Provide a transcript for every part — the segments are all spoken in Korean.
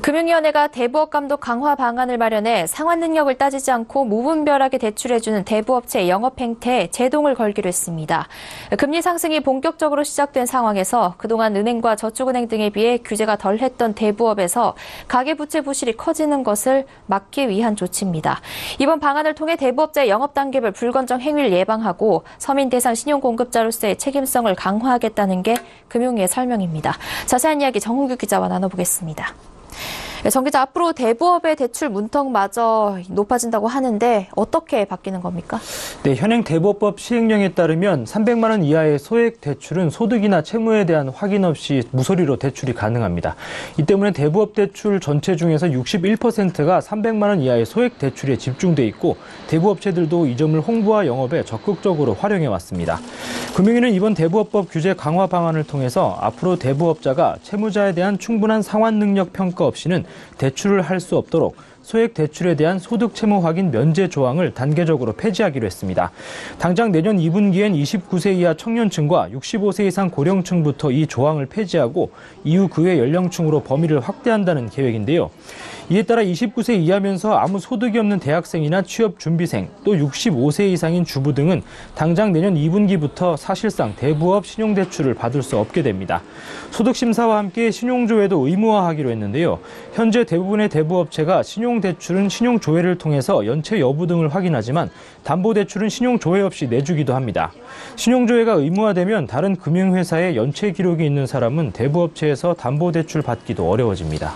금융위원회가 대부업 감독 강화 방안을 마련해 상환 능력을 따지지 않고 무분별하게 대출해주는 대부업체 영업 행태에 제동을 걸기로 했습니다. 금리 상승이 본격적으로 시작된 상황에서 그동안 은행과 저축은행 등에 비해 규제가 덜했던 대부업에서 가계부채 부실이 커지는 것을 막기 위한 조치입니다. 이번 방안을 통해 대부업자의 영업 단계별 불건정 행위를 예방하고 서민 대상 신용 공급자로서의 책임성을 강화하겠다는 게 금융위의 설명입니다. 자세한 이야기 정은규 기자와 나눠보겠습니다. 정 기자, 앞으로 대부업의 대출 문턱마저 높아진다고 하는데 어떻게 바뀌는 겁니까? 네, 현행 대부업법 시행령에 따르면 300만 원 이하의 소액 대출은 소득이나 채무에 대한 확인 없이 무소리로 대출이 가능합니다. 이 때문에 대부업 대출 전체 중에서 61%가 300만 원 이하의 소액 대출에 집중돼 있고 대부업체들도 이 점을 홍보와 영업에 적극적으로 활용해 왔습니다. 금융위는 이번 대부업법 규제 강화 방안을 통해서 앞으로 대부업자가 채무자에 대한 충분한 상환 능력 평가 없이는 대출을 할 수 없도록 소액 대출에 대한 소득 채무 확인 면제 조항을 단계적으로 폐지하기로 했습니다. 당장 내년 2분기엔 29세 이하 청년층과 65세 이상 고령층부터 이 조항을 폐지하고 이후 그 외 연령층으로 범위를 확대한다는 계획인데요. 이에 따라 29세 이하면서 아무 소득이 없는 대학생이나 취업준비생, 또 65세 이상인 주부 등은 당장 내년 2분기부터 사실상 대부업 신용대출을 받을 수 없게 됩니다. 소득심사와 함께 신용조회도 의무화하기로 했는데요. 현재 대부분의 대부업체가 신용대출은 신용조회를 통해서 연체 여부 등을 확인하지만 담보대출은 신용조회 없이 내주기도 합니다. 신용조회가 의무화되면 다른 금융회사에 연체 기록이 있는 사람은 대부업체에서 담보대출 받기도 어려워집니다.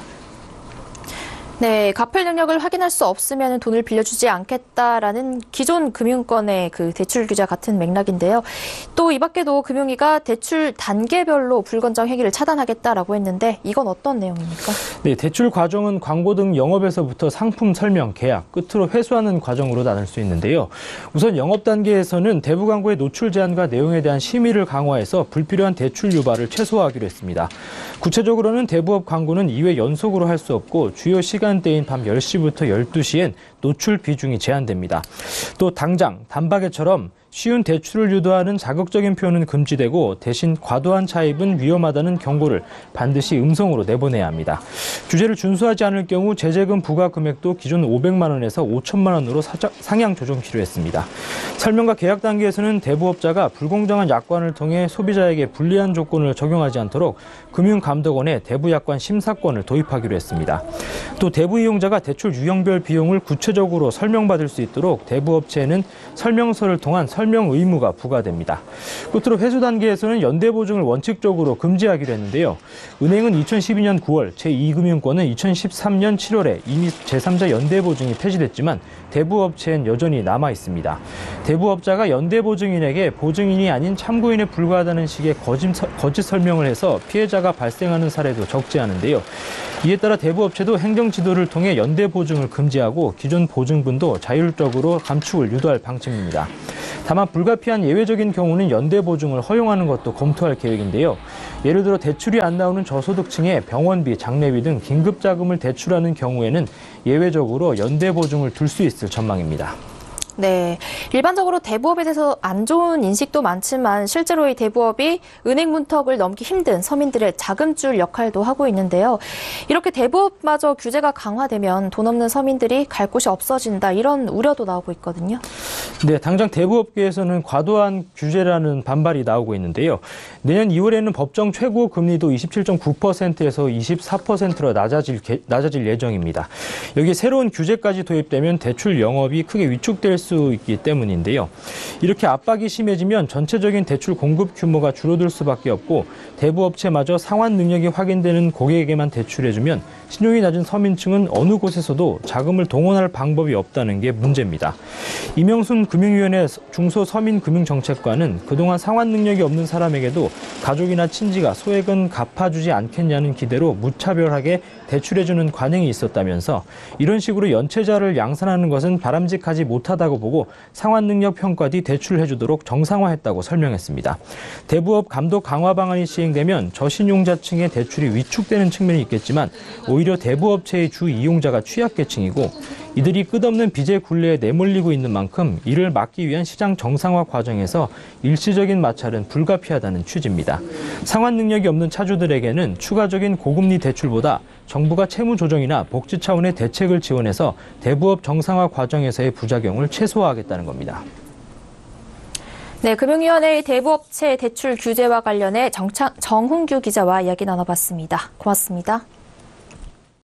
네, 갚을 능력을 확인할 수 없으면 돈을 빌려주지 않겠다라는 기존 금융권의 그 대출 규제 같은 맥락인데요. 또 이 밖에도 금융위가 대출 단계별로 불건정 행위를 차단하겠다라고 했는데 이건 어떤 내용입니까? 네, 대출 과정은 광고 등 영업에서부터 상품 설명, 계약, 끝으로 회수하는 과정으로 나눌 수 있는데요. 우선 영업 단계에서는 대부 광고의 노출 제한과 내용에 대한 심의를 강화해서 불필요한 대출 유발을 최소화하기로 했습니다. 구체적으로는 대부업 광고는 2회 연속으로 할 수 없고 주요 시간대인 밤 10시부터 12시엔 노출 비중이 제한됩니다. 또 당장, 단박에처럼 쉬운 대출을 유도하는 자극적인 표현은 금지되고 대신 과도한 차입은 위험하다는 경고를 반드시 음성으로 내보내야 합니다. 규제를 준수하지 않을 경우 제재금 부과 금액도 기존 500만 원에서 5천만 원으로 상향 조정키로 했습니다. 설명과 계약 단계에서는 대부업자가 불공정한 약관을 통해 소비자에게 불리한 조건을 적용하지 않도록 금융감독원에 대부약관 심사권을 도입하기로 했습니다. 또 대부 이용자가 대출 유형별 비용을 구체적으로 설명받을 수 있도록 대부업체에는 설명서를 통한 설명 의무가 부과됩니다. 끝으로 회수 단계에서는 연대 보증을 원칙적으로 금지하기로 했는데요. 은행은 2012년 9월, 제2금융권은 2013년 7월에 이미 제3자 연대 보증이 폐지됐지만 대부업체엔 여전히 남아 있습니다. 대부업자가 연대 보증인에게 보증인이 아닌 참고인에 불과하다는 식의 거짓 설명을 해서 피해자가 발생하는 사례도 적지 않은데요. 이에 따라 대부업체도 행정지도를 통해 연대 보증을 금지하고 기존 보증분도 자율적으로 감축을 유도할 방침입니다. 다만 불가피한 예외적인 경우는 연대 보증을 허용하는 것도 검토할 계획인데요. 예를 들어 대출이 안 나오는 저소득층에 병원비, 장례비 등 긴급자금을 대출하는 경우에는 예외적으로 연대 보증을 둘 수 있을 전망입니다. 네, 일반적으로 대부업에 대해서 안 좋은 인식도 많지만 실제로 이 대부업이 은행 문턱을 넘기 힘든 서민들의 자금줄 역할도 하고 있는데요. 이렇게 대부업마저 규제가 강화되면 돈 없는 서민들이 갈 곳이 없어진다 이런 우려도 나오고 있거든요. 네, 당장 대부업계에서는 과도한 규제라는 반발이 나오고 있는데요. 내년 2월에는 법정 최고 금리도 27.9%에서 24%로 낮아질 예정입니다. 여기 새로운 규제까지 도입되면 대출 영업이 크게 위축될 수 있기 때문인데요. 이렇게 압박이 심해지면 전체적인 대출 공급 규모가 줄어들 수밖에 없고 대부업체마저 상환 능력이 확인되는 고객에게만 대출해주면 신용이 낮은 서민층은 어느 곳에서도 자금을 동원할 방법이 없다는 게 문제입니다. 이명순 금융위원회 중소서민금융정책관은 그동안 상환 능력이 없는 사람에게도 가족이나 친지가 소액은 갚아주지 않겠냐는 기대로 무차별하게 대출해주는 관행이 있었다면서 이런 식으로 연체자를 양산하는 것은 바람직하지 못하다고 보고 상환 능력 평가 뒤 대출해주도록 정상화했다고 설명했습니다. 대부업 감독 강화 방안이 시행되면 저신용자층의 대출이 위축되는 측면이 있겠지만 오히려 대부업체의 주 이용자가 취약계층이고 이들이 끝없는 빚의 굴레에 내몰리고 있는 만큼 이를 막기 위한 시장 정상화 과정에서 일시적인 마찰은 불가피하다는 취지입니다. 상환 능력이 없는 차주들에게는 추가적인 고금리 대출보다 정부가 채무 조정이나 복지 차원의 대책을 지원해서 대부업 정상화 과정에서의 부작용을 최소화하겠다는 겁니다. 네, 금융위원회의 대부업체 대출 규제와 관련해 정훈규 기자와 이야기 나눠봤습니다. 고맙습니다.